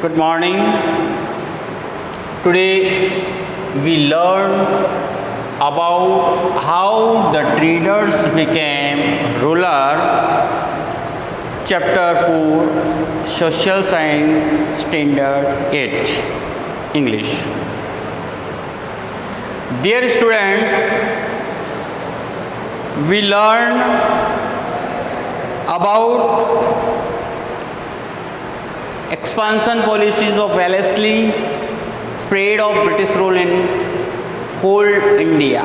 Good morning. Today we learn about how the traders became ruler. Chapter 4, Social Science, Standard 8, English. Dear student, we learn about expansion policies of Wellesley, spread of British rule in whole India.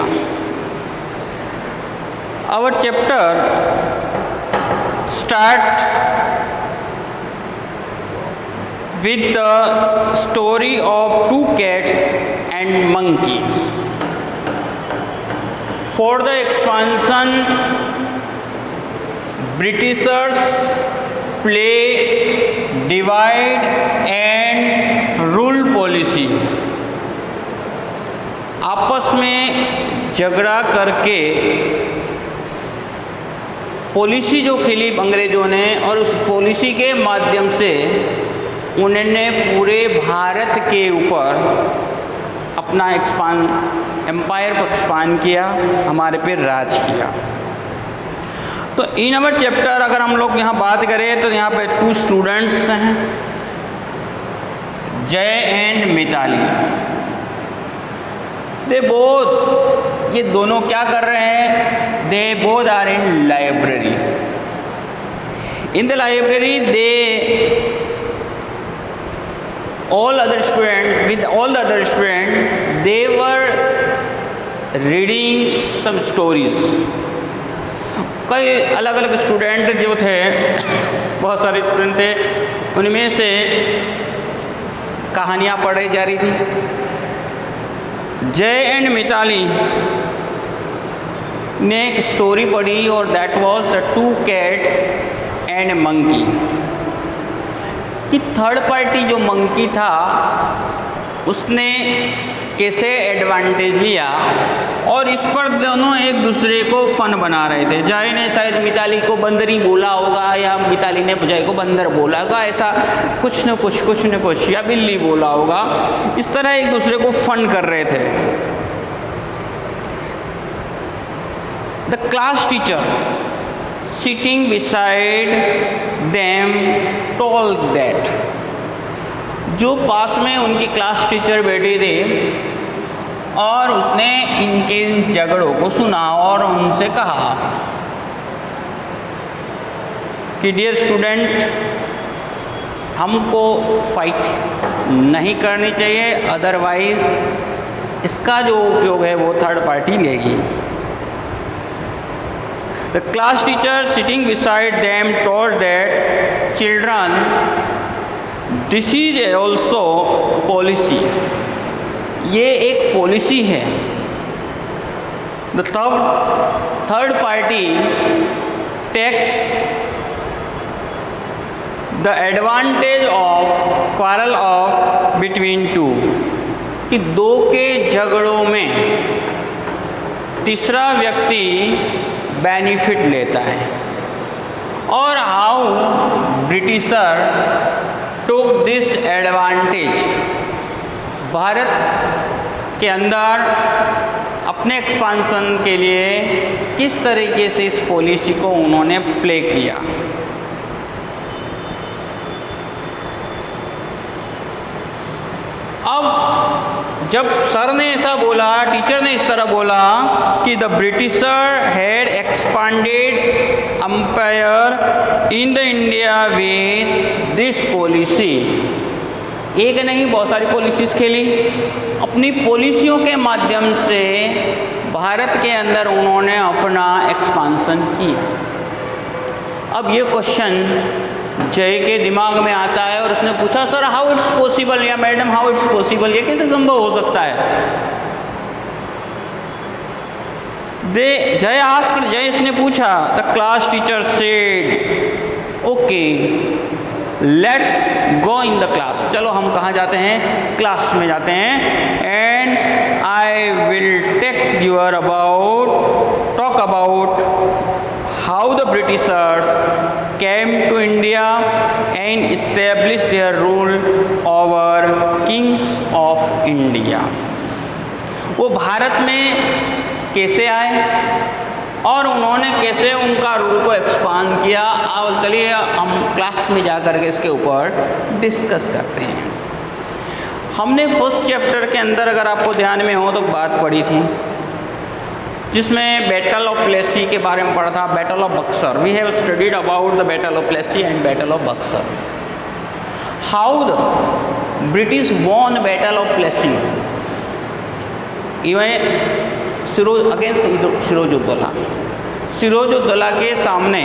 Our chapter start with the story of two cats and monkey. For the expansion, Britishers play divide and rule policy. आपस में झगड़ा करके policy जो खेली अंग्रेजों ने, और उस पॉलिसी के माध्यम से उन्होंने पूरे भारत के ऊपर अपना एम्पायर को एक्सपांड किया, हमारे पे राज किया. तो इन अवर चैप्टर अगर हम लोग यहाँ बात करें तो यहाँ पे टू स्टूडेंट्स हैं, जय एंड मिताली. दे बोथ, ये दोनों क्या कर रहे हैं? They both are in library. In the library they all other students, with all the other students, they were reading some stories. कई अलग अलग स्टूडेंट जो थे, बहुत सारे स्टूडेंट थे, उनमें से कहानियाँ पढ़ी जा रही थी. जय एंड मिताली ने एक स्टोरी पढ़ी और that was the two cats and monkey. कि थर्ड पार्टी जो मंकी था उसने कैसे एडवांटेज लिया और इस पर दोनों एक दूसरे को फन बना रहे थे. जय ने शायद मिताली को बंदरी बोला होगा, या मिताली ने जय को बंदर बोला होगा, ऐसा कुछ न कुछ, या बिल्ली बोला होगा. इस तरह एक दूसरे को फन कर रहे थे. The class teacher sitting beside them told that, जो पास में उनकी क्लास टीचर बैठी थी और उसने इनके झगड़ों को सुना और उनसे कहा कि डियर स्टूडेंट, हमको फाइट नहीं करनी चाहिए, अदरवाइज इसका जो उपयोग है वो थर्ड पार्टी लेगी. The class teacher sitting beside them told that children, this is also policy. ये एक पॉलिसी है. The third party takes the advantage of quarrel of between two. कि दो के झगड़ों में तीसरा व्यक्ति बेनिफिट लेता है. और how britisher took this advantage, Bharat के अंदर अपने एक्सपांसन के लिए किस तरीके से इस पॉलिसी को उन्होंने प्ले किया. अब जब सर ने ऐसा बोला, टीचर ने इस तरह बोला कि the Britisher had expanded empire in the India with this policy. एक नहीं, बहुत सारी पॉलिसीज खेली. अपनी पॉलिसियों के माध्यम से भारत के अंदर उन्होंने अपना एक्सपांसन किया. अब ये क्वेश्चन जय के दिमाग में आता है और उसने पूछा, सर हाउ इट्स पॉसिबल, या मैडम हाउ इट्स पॉसिबल, ये कैसे संभव हो सकता है? जय इसने पूछा. The class teacher said, okay let's go in the class. चलो हम कहाँ जाते हैं? क्लास में जाते हैं. And I will talk about how the Britishers came to India and established their rule over Kings of India. वो भारत में कैसे आए और उन्होंने कैसे उनका रूल को एक्सपांड किया, अब चलिए हम क्लास में जा कर के इसके ऊपर डिस्कस करते हैं। हमने फर्स्ट चैप्टर के अंदर अगर आपको ध्यान में हो तो बात पढ़ी थी जिसमें बैटल ऑफ प्लेसी के बारे में पढ़ा था, battle of Buxar. We have studied about the battle of Plassey and battle of Buxar, how the British won battle of Plassey even against Sirajuddaulah. Sirajuddaulah के सामने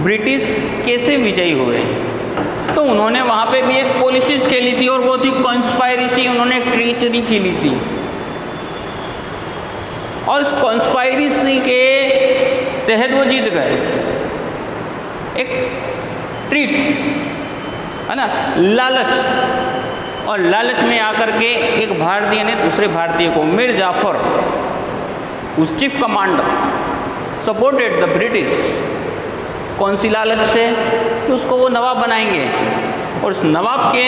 ब्रिटिश कैसे विजयी हुए, तो उन्होंने वहाँ पे भी एक पॉलिसीज खेली थी और वो थी कॉन्स्पायरेसी, उन्होंने ट्रीचरी खेली थी और इस कॉन्स्पायरेसी के तहत वो जीत गए। एक ट्रीट है ना, लालच, और लालच में आकर के एक भारतीय ने दूसरे भारतीय को, मीर जाफर उस chief commander, supported the British. कौन सी लालच से कि उसको वो नवाब बनाएंगे, और उस नवाब के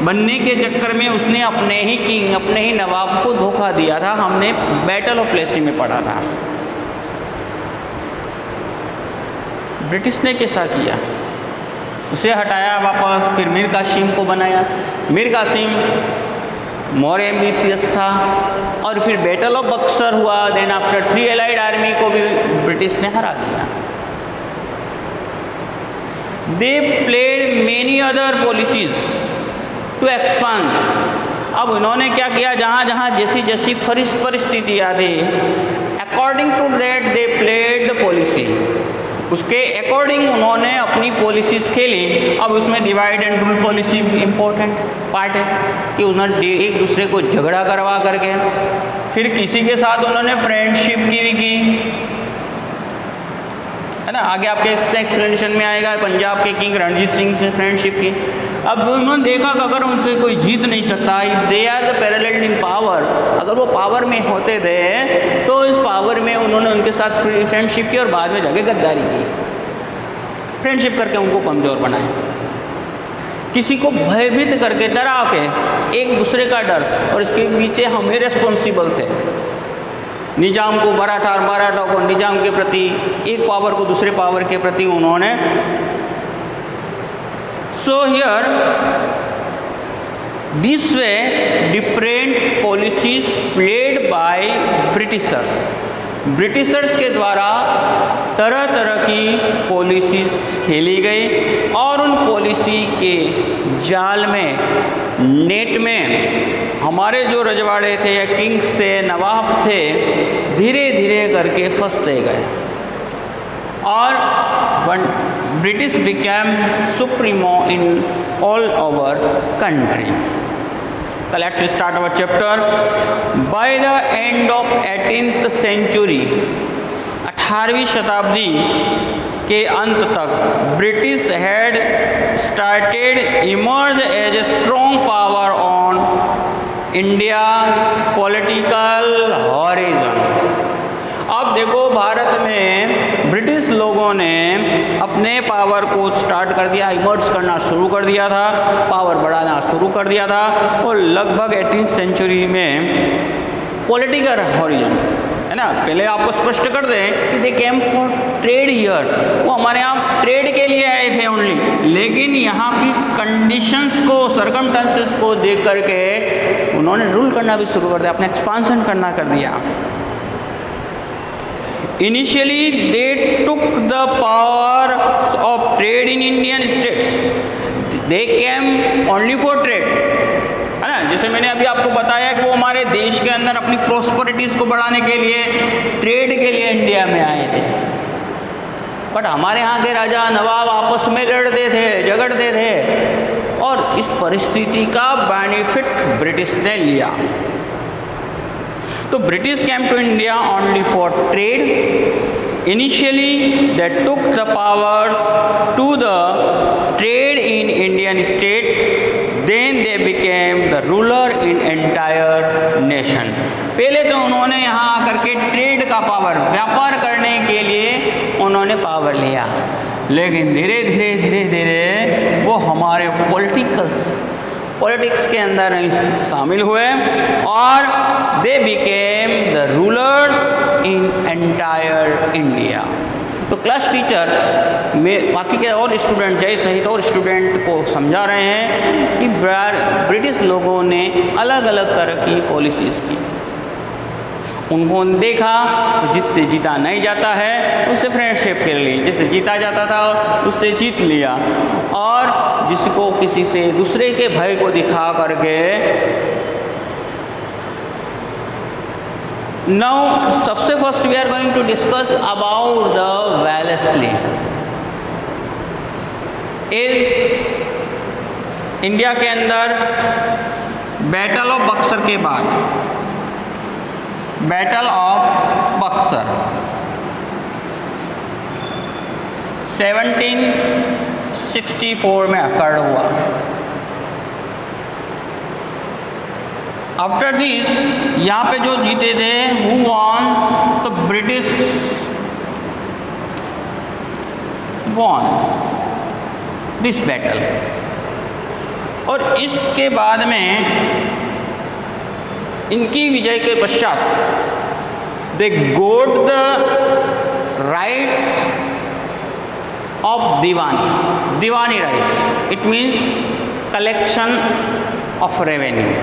बनने के चक्कर में उसने अपने ही किंग, अपने ही नवाब को धोखा दिया था। हमने बैटल ऑफ प्लेसी में पढ़ा था। ब्रिटिश ने कैसा किया, उसे हटाया वापस, फिर मीर कासिम को बनाया। मीर कासिम मोर एम्बिशियस था, और फिर बैटल ऑफ बक्सर हुआ। देन आफ्टर 3 एलाइड आर्मी को भी ब्रिटिश ने हरा दिया। They played many other policies to expand. अब उन्होंने क्या किया, जहाँ जहाँ जैसी जैसी परिस्थितियाँ थी, according to that they played the policy, उसके अकॉर्डिंग उन्होंने अपनी पॉलिसीज़ खेली। अब उसमें divide and rule policy important part है कि उन्होंने एक दूसरे को झगड़ा करवा करके, फिर किसी के साथ उन्होंने फ्रेंडशिप की भी की, है ना। आगे आपके एक्सप्लेनेशन में आएगा पंजाब के किंग रणजीत सिंह से फ्रेंडशिप की। अब उन्होंने देखा कि अगर उनसे कोई जीत नहीं सकता, if they are the parallel in power, अगर वो पावर में होते थे तो इस पावर में उन्होंने उनके साथ फ्रेंडशिप की और बाद में जाके गद्दारी की। फ्रेंडशिप करके उनको कमज़ोर बनाए, किसी को भयभीत करके, डरा के, एक दूसरे का डर, और इसके पीछे हमें रिस्पॉन्सिबल थे। निजाम को, मराठा को निजाम के प्रति, एक पावर को दूसरे पावर के प्रति उन्होंने। So here this way different policies played by Britishers. Britishers के द्वारा तरह तरह की पॉलिसीज खेली गई, और उन पॉलिसी के जाल में, नेट में हमारे जो रजवाड़े थे या किंग्स थे, नवाब थे, धीरे धीरे करके फंसते गए, और British became supremo in all over country. Let's start our chapter. By the end of 18th century, 18वीं शताब्दी के अंत तक British had started emerge as a strong power on India political horizon. अब देखो, भारत में ब्रिटिश लोगों ने अपने पावर को स्टार्ट कर दिया, इमर्ज करना शुरू कर दिया था, पावर बढ़ाना शुरू कर दिया था, और लगभग 18th सेंचुरी में पॉलिटिकल हॉरिजन, है ना। पहले आपको स्पष्ट कर दें कि दे केम फॉर ट्रेड हियर, वो हमारे यहाँ ट्रेड के लिए आए थे ओनली, लेकिन यहाँ की कंडीशंस को, सर्कमस्टेंसेस को देख करके उन्होंने रूल करना भी शुरू कर दिया, अपना एक्सपांसन करना कर दिया। Initially, they took the power of trade in Indian states. They came only for trade, है ना। जैसे मैंने अभी आपको बताया कि वो हमारे देश के अंदर अपनी प्रॉस्पेरिटीज़ को बढ़ाने के लिए, ट्रेड के लिए इंडिया में आए थे। बट हमारे यहाँ के राजा नवाब आपस में लड़ते थे, झगड़ते थे, और इस परिस्थिति का बेनिफिट ब्रिटिश ने लिया। तो British came to India only for trade. Initially, they took the powers to the trade in Indian state. Then they became the ruler in entire nation. पहले तो उन्होंने यहाँ आकर के ट्रेड का पावर, व्यापार करने के लिए उन्होंने पावर लिया। लेकिन धीरे धीरे वो हमारे पॉलिटिक्स के अंदर शामिल हुए और they became the rulers in entire India. तो क्लास टीचर में बाकी के और स्टूडेंट जय सहित और स्टूडेंट को समझा रहे हैं कि ब्रिटिश लोगों ने अलग अलग तरह की पॉलिसीज़ की। उन्होंने देखा जिससे जीता नहीं जाता है उससे फ्रेंडशिप कर ली, जिससे जीता जाता था उससे जीत लिया, और जिसको किसी से दूसरे के भय को दिखा करके। नाउ सबसे first we are going to discuss about the Wellesley. इस इंडिया के अंदर बैटल ऑफ बक्सर के बाद, बैटल ऑफ बक्सर 1764 में अकर्ड हुआ। आफ्टर दिस यहाँ पे जो जीते थे हु वॉन, तो ब्रिटिश वॉन दिस बैटल। और इसके बाद में इनकी विजय के पश्चात they got the rights of दीवानी rights. It means collection of revenue.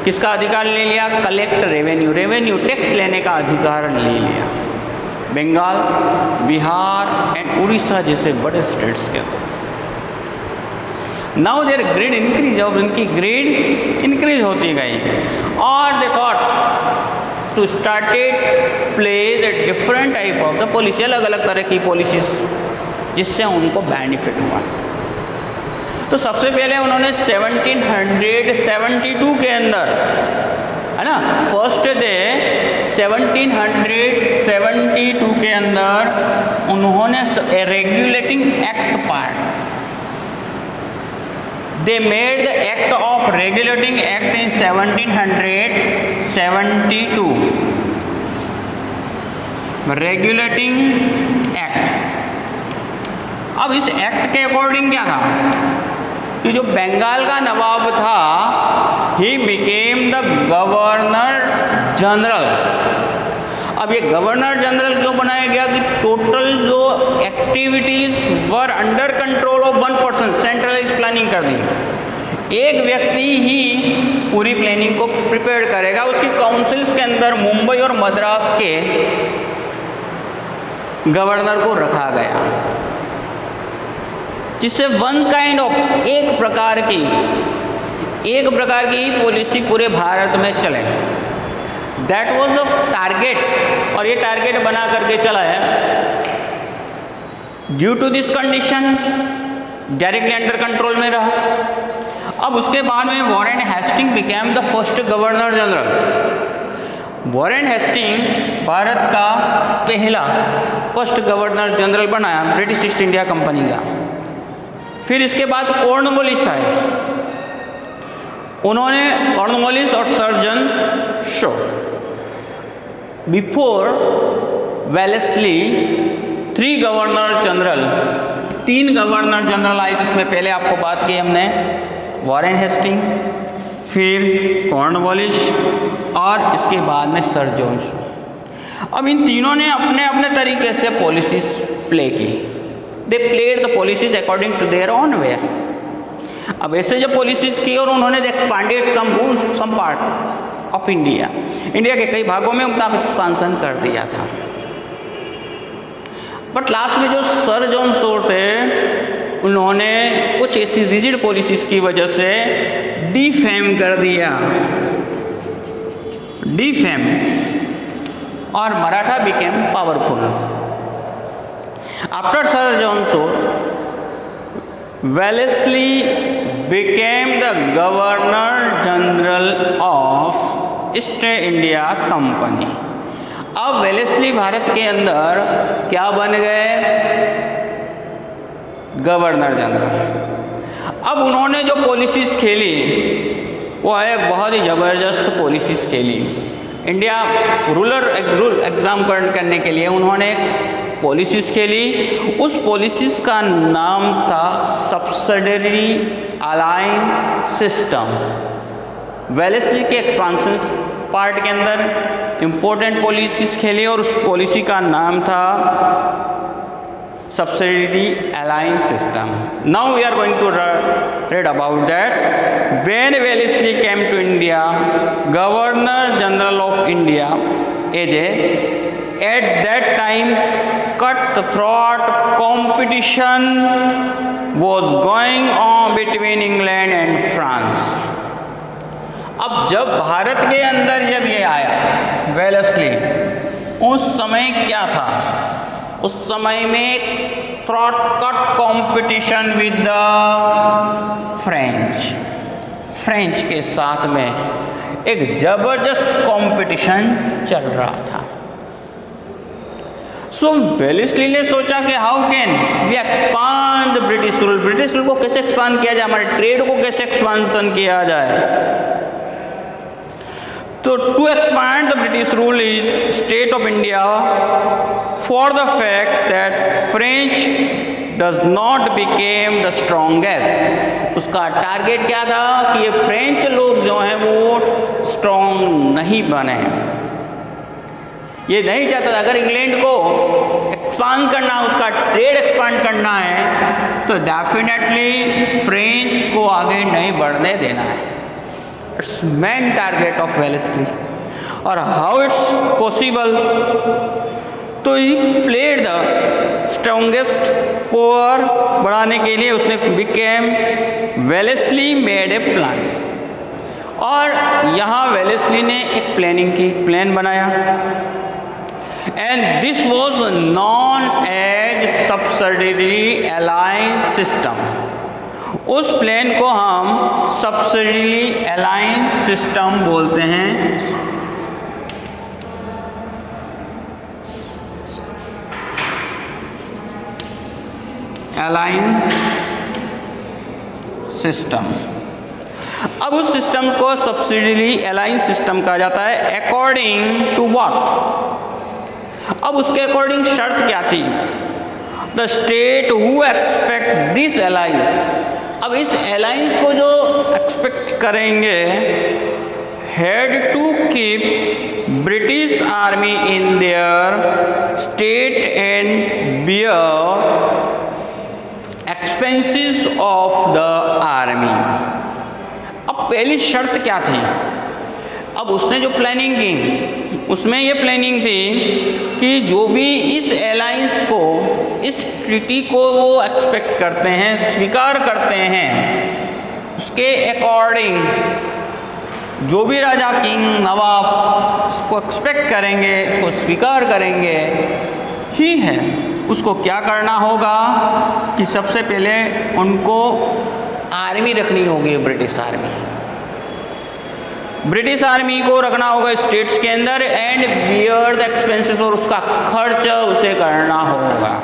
किसका अधिकार ले लिया? कलेक्ट रेवेन्यू टैक्स लेने का अधिकार ले लिया। बंगाल, बिहार एंड उड़ीसा जैसे बड़े स्टेट्स के अंदर। नाउ देयर ग्रेड इंक्रीज, और उनकी ग्रेड इंक्रीज होती गई, और they thought to started play the different type of the policy, अलग अलग तरह की पॉलिसीज जिससे उनको बेनिफिट हुआ। तो सबसे पहले उन्होंने 1772 के अंदर, है ना, फर्स्ट डे 1772 के अंदर उन्होंने regulating act part, they made the act of regulating act in 1772, regulating act। अब इस एक्ट के अकॉर्डिंग क्या था कि जो बंगाल का नवाब था he became the governor general. अब ये गवर्नर जनरल क्यों बनाया गया कि टोटल जो activities were under control of one person, centralise planning कर दी। एक व्यक्ति ही पूरी प्लानिंग को प्रिपेयर करेगा। उसकी काउंसिल्स के अंदर मुंबई और मद्रास के गवर्नर को रखा गया, जिससे वन काइंड ऑफ एक प्रकार की पॉलिसी पूरे भारत में चले। दैट वॉज द टारगेट, और ये टारगेट बना करके चला है। Due to this condition directly under control में रहा। अब उसके बाद में Warren Hasting became the first governor general. Warren Hasting भारत का पहला फर्स्ट गवर्नर जनरल बनाया ब्रिटिश ईस्ट इंडिया कंपनी का। फिर इसके बाद कॉर्नवालिस आए, उन्होंने कॉर्नवालिस और sir John Shore. Before Wellesley 3 governor general आए, जिसमें पहले आपको बात की हमने वॉरेन हेस्टिंग, फिर कॉर्नवालिस और इसके बाद में सर जॉन शो। अब इन तीनों ने अपने अपने तरीके से पॉलिसीज प्ले की। They played the policies according to their own way. अब ऐसे जो पॉलिसीज की और उन्होंने expanded some part of India के कई भागों में उनका एक्सपांसन कर दिया था। बट लास्ट में जो सर जॉन शो थे उन्होंने कुछ ऐसी रिजिड पॉलिसीज की वजह से डिफेम कर दिया, और Maratha became powerful. After sir John show Wellesley became the governor general of east India company. अब वेलेस्ली भारत के अंदर क्या बन गए? Governor general. अब उन्होंने जो पॉलिसीज़ खेली वो एक बहुत ही ज़बरदस्त पॉलिसीज़ खेली। इंडिया रूल एग्जाम करने के लिए उन्होंने पॉलिसीज़ खेली। उस पॉलिसीज़ का नाम था सब्सिडरी अलायंस सिस्टम। वेलेस्ली के एक्सपांशंस पार्ट के अंदर इम्पोर्टेंट पॉलिसीज़ खेली और उस पॉलिसी का नाम था subsidiary alliance system. Now we are going to read about that. When Wellesley came to India, Governor General of India at that time cutthroat competition was going on between England and France. अब जब भारत के अंदर जब ये आया Wellesley, उस समय क्या था? उस समय में throat cut competition with the French के साथ में एक जबरदस्त कंपटीशन चल रहा था। सो वेलेस्ली ने सोचा कि how can we expand the British rule, British rule को कैसे एक्सपांड किया जाए, हमारे ट्रेड को कैसे एक्सपांशन किया जाए। तो to expand the British rule is state of India for the fact that French does not became the strongest. उसका टारगेट क्या था कि ये फ्रेंच लोग जो हैं वो स्ट्रॉन्ग नहीं बने। ये नहीं चाहता था अगर इंग्लैंड को एक्सपांड करना, उसका ट्रेड एक्सपांड करना है तो डेफिनेटली फ्रेंच को आगे नहीं बढ़ने देना है। Its main target of Wellesley. और हाउ इट्स पॉसिबल, तो he played the strongest power बढ़ाने के लिए उसने became Wellesley made a plan. और यहाँ वेलेस्ली ने एक प्लानिंग की, प्लान बनाया and this was known as subsidiary alliance system. उस प्लान को हम सब्सिडरी अलायंस सिस्टम बोलते हैं। Alliance system. अब उस सिस्टम को सब्सिडरी अलायंस सिस्टम कहा जाता है। अकॉर्डिंग टू व्हाट, अब उसके अकॉर्डिंग शर्त क्या थी? The state who expect this alliance, अब इस अलायंस को जो एक्सपेक्ट करेंगे, had to keep British army in their state and bear expenses of the army. अब पहली शर्त क्या थी? अब उसने जो प्लानिंग की उसमें ये प्लानिंग थी कि जो भी इस अलायंस को, इस ट्रीटी को वो एक्सपेक्ट करते हैं, स्वीकार करते हैं, उसके अकॉर्डिंग जो भी राजा, किंग, नवाब इसको एक्सपेक्ट करेंगे, इसको स्वीकार करेंगे ही है, उसको क्या करना होगा कि सबसे पहले उनको आर्मी रखनी होगी, ब्रिटिश आर्मी को रखना होगा स्टेट्स के अंदर एंड बियर द एक्सपेंसेस, और उसका खर्च उसे करना होगा।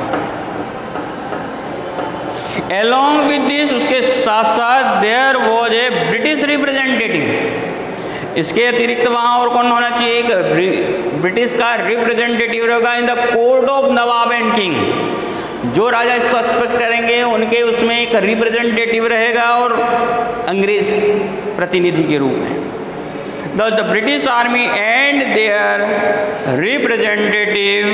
Along with this, उसके साथ साथ there was a British representative. इसके अतिरिक्त वहाँ और कौन होना चाहिए? एक ब्रिटिश का रिप्रेजेंटेटिव रहेगा in the court of Nawab and king. जो राजा इसको एक्सपेक्ट करेंगे उनके उसमें एक रिप्रेजेंटेटिव रहेगा और अंग्रेज प्रतिनिधि के रूप में। Thus the British army and their representative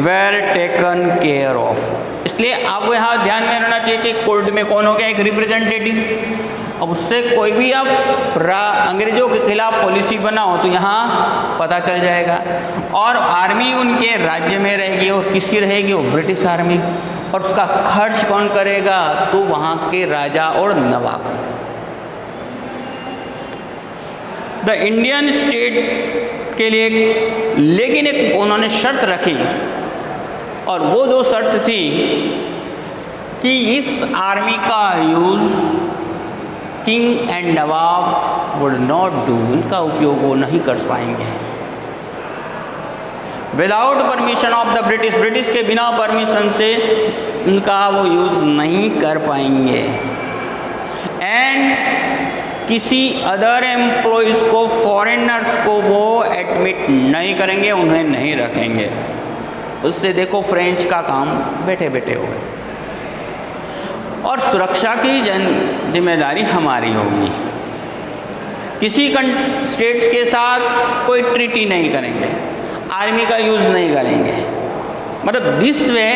were taken care of। इसलिए आपको यहाँ ध्यान में रखना चाहिए कि कोर्ट में कौन हो गया? एक रिप्रेजेंटेटिव। अब उससे कोई भी आप अंग्रेजों के खिलाफ पॉलिसी बनाओ तो यहाँ पता चल जाएगा। और आर्मी उनके राज्य में रहेगी और किसकी रहेगी? वो ब्रिटिश आर्मी। और उसका खर्च कौन करेगा? तो वहाँ के राजा और नवाब। द इंडियन स्टेट के लिए लेकिन एक उन्होंने शर्त रखी, और वो जो शर्त थी कि इस आर्मी का use king and Nawab would not do, इनका उपयोग वो नहीं कर पाएंगे without permission of the British, British के बिना परमिशन से उनका वो यूज़ नहीं कर पाएंगे। एंड किसी अदर एम्प्लॉयज़ को, फॉरेनर्स को वो एडमिट नहीं करेंगे, उन्हें नहीं रखेंगे। उससे देखो फ्रेंच का काम बैठे बैठे हो गए। और सुरक्षा की जिम्मेदारी हमारी होगी। किसी स्टेट्स के साथ कोई ट्रीटी नहीं करेंगे, आर्मी का यूज़ नहीं करेंगे। मतलब this way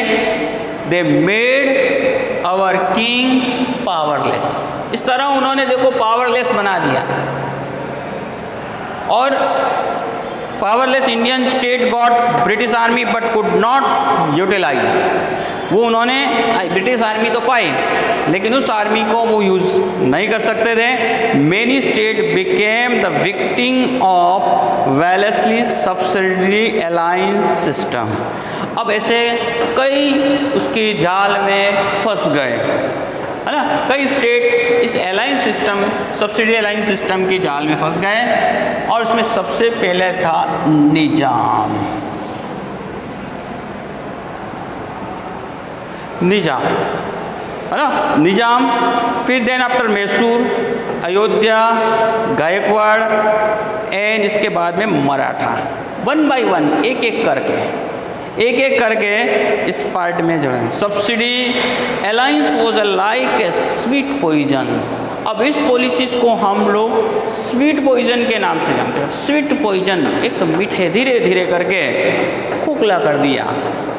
they made our king powerless. इस तरह उन्होंने देखो पावरलेस बना दिया। और powerless Indian state got British army but could not utilise. वो उन्होंने ब्रिटिश आर्मी तो पाई, लेकिन उस आर्मी को वो यूज़ नहीं कर सकते थे। Many state became the victim of Wellesley subsidy alliance system. अब ऐसे कई उसकी जाल में फंस गए, है ना। कई स्टेट इस alliance system, subsidy alliance system की जाल में फंस गए। और उसमें सबसे पहले था निजाम। निजाम, है ना, निजाम। फिर then after Mysore, Ayodhya, Gaikwad and इसके बाद में मराठा। वन बाय वन, एक एक करके इस पार्ट में जुड़े। Subsidy alliance was like a sweet poison. अब इस पॉलिसीज को हम लोग स्वीट पॉइजन के नाम से जानते हैं। स्वीट पॉइजन, एक मीठे धीरे धीरे करके खोखला कर दिया,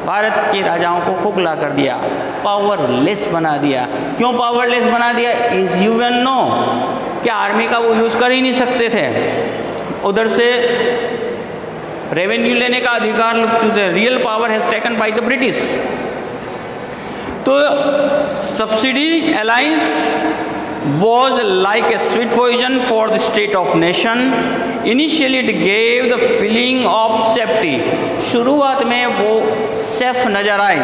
भारत के राजाओं को खोखला कर दिया, पावरलेस बना दिया। क्यों पावरलेस बना दिया? इज यू कैन नो, क्या आर्मी का वो यूज़ कर ही नहीं सकते थे। उधर से रेवेन्यू लेने का अधिकार real power has taken by the British. तो subsidy alliance was like a sweet poison for the state of nation. Initially it gave the feeling of safety. शुरुआत में वो सेफ नजर आई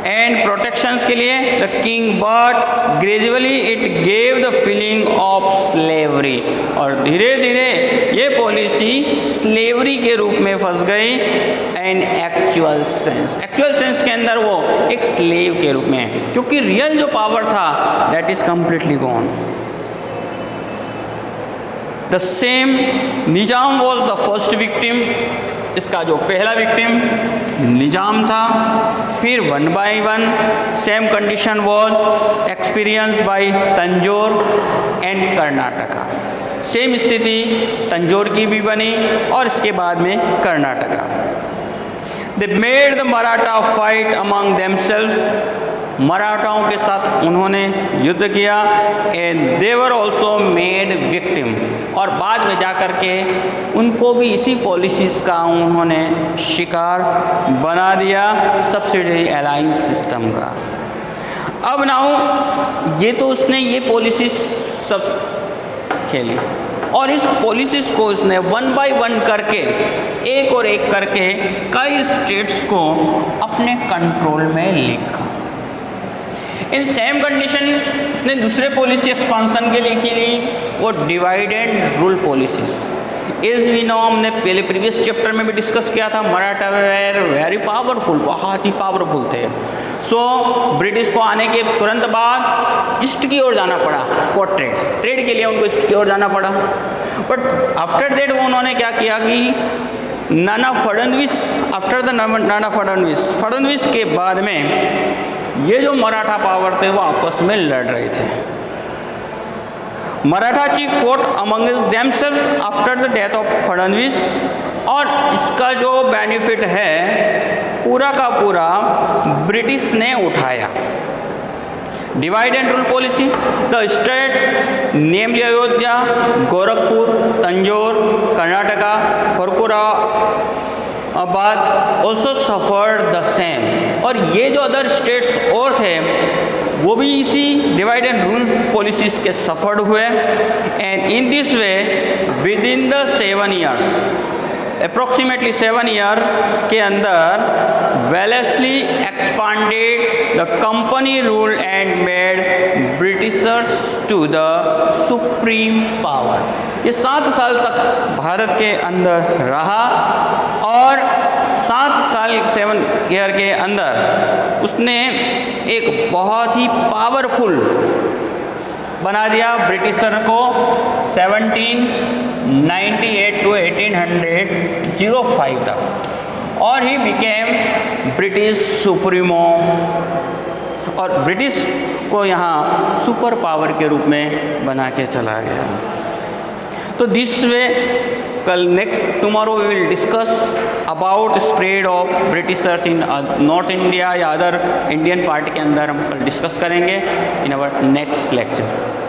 एंड प्रोटेक्शंस के लिए the king, but gradually it gave the feeling of slavery. और धीरे धीरे ये पॉलिसी स्लेवरी के रूप में फंस गई एंड एक्चुअल सेंस के अंदर वो एक स्लेव के रूप में, क्योंकि रियल जो पावर था that is completely gone. The same Nizam was the first victim. इसका जो पहला विक्टिम निजाम था। फिर one by one same condition was experience by Tanjore and Karnataka. Same स्थिति तंजौर की भी बनी और इसके बाद में Karnataka. They made the Maratha fight among themselves. मराठाओं के साथ उन्होंने युद्ध किया and they were also made victim. और बाद में जाकर के उनको भी इसी पॉलिसीज़ का उन्होंने शिकार बना दिया, सब्सिडी अलायंस सिस्टम का। अब नाउ ये तो उसने ये पॉलिसीज सब खेली और इस पॉलिसीज़ को इसने वन बाय वन करके एक और एक करके कई स्टेट्स को अपने कंट्रोल में लिखा। इन सेम कंडीशन उसने दूसरे पॉलिसी एक्सपांसन के लिए की, वो divide and rule policies. As we know, हमने पहले प्रीवियस चैप्टर में भी डिस्कस किया था, मराठा वेर वेरी पावरफुल, बहुत ही पावरफुल थे। सो ब्रिटिश को आने के तुरंत बाद ईस्ट की ओर जाना पड़ा फॉर ट्रेड के लिए उनको ईस्ट की ओर जाना पड़ा। बट आफ्टर दैट वो उन्होंने क्या किया कि नाना फडणवीस, आफ्टर द नाना फडणवीस के बाद में ये जो मराठा पावर थे वो आपस में लड़ रहे थे। Maratha chief fort among themselves after the death of Fadnavis. और इसका जो बेनिफिट है पूरा का पूरा ब्रिटिश ने उठाया। Divide and rule policy, the state namely Ayodhya, Gorakhpur, Tanjore, Karnataka, Farrukhabad also suffered the same. और ये जो अदर स्टेट्स और थे वो भी इसी डिवाइड एंड रूल पॉलिसीज के सफर्ड हुए। And in this way within the 7 years, approximately 7 year के अंदर Wellesley expanded the company rule and made Britishers to the supreme power. ये 7 साल तक भारत के अंदर रहा और 7 साल 7 year के अंदर उसने एक बहुत ही पावरफुल बना दिया ब्रिटिशर को। 1798 to 1805 तक और ही बिकेम ब्रिटिश सुप्रीमो, और ब्रिटिश को यहाँ सुपर पावर के रूप में बना के चला गया। तो दिस वे कल next tomorrow we will discuss about spread of Britishers in North India या अदर इंडियन पार्ट के अंदर हम कल डिस्कस करेंगे इन आवर नेक्स्ट लेक्चर।